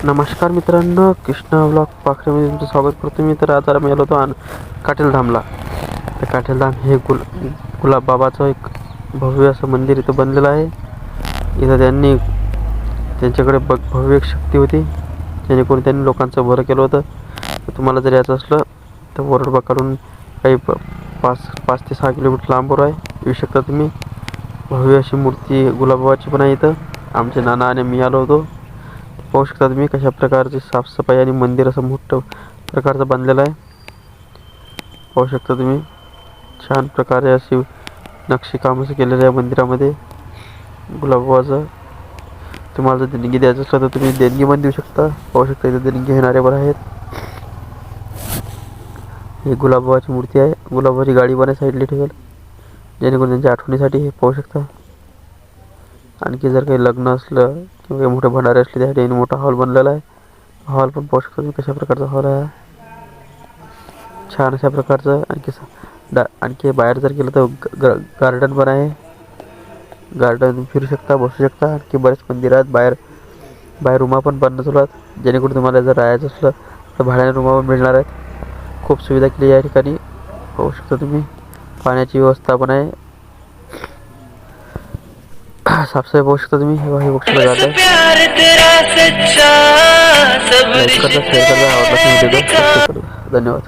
नमस्कार मित्रांनो, कृष्णा व्लॉग पाखरेमध्ये तुमचं स्वागत करतो मी. तर आता मी आलो होतो काटेलधामला. तर काटेलधाम हे गुलाब बाबाचं एक भव्य असं मंदिर इथं बनलेलं आहे. इथं त्यांच्याकडे भव्य एक शक्ती होती, जेणेकरून त्यांनी लोकांचं बरं केलं होतं. तर तुम्हाला जर यायचं असलं तर वरडबा काढून काही 5 ते 6 किलोमीटर लांबवर आहे, येऊ शकता तुम्ही. भव्य अशी मूर्ती गुलाबाबाची पण आहे इथं. आमचे नाना आणि मी आलो होतो. पाहू शकता तुम्ही कशा प्रकारची साफसफाई आणि मंदिर असं मोठं प्रकारचं बांधलेलं आहे. पाहू शकता तुम्ही छान प्रकारे अशी नक्षीकाम असं केलेलं आहे मंदिरामध्ये गुलाबाबाचं. तुम्हाला जर देणगी द्यायचं असलं तर तुम्ही देणगी पण देऊ शकता. पाहू शकता इथे देणगी घेणारे पण आहेत. ही गुलाबाबाची मूर्ती आहे. गुलाबाची गाडी पण साईडला ठेवेल, जेणेकरून त्यांच्या आठवणीसाठी. हे पाहू शकता. आणखी जर काही लग्न असलं किंवा काही मोठे भंडारे असले त्यासाठी मोठा हॉल बनलेला आहे. हॉल पण पाहू शकता तुम्ही कशा प्रकारचा हॉल आहे. छान अशा प्रकारचं. आणखी बाहेर जर गेलं तर गार्डन पण आहे. गार्डन फिरू शकता, बसू शकता. आणखी बरेच मंदिर आहेत. बाहेर रूमा पण बनणं चालू आहेत, जेणेकरून तुम्हाला जर राहायचं असलं तर भाड्याने रूमा पण मिळणार आहेत. खूप सुविधा केली या ठिकाणी. पाहू शकता तुम्ही पाण्याची व्यवस्था पण आहे. साफसफाई पाहू शकता तुम्ही. हे बघू गार्डन. लाईक करा, शेअर करा, आवडला व्हिडिओ. धन्यवाद.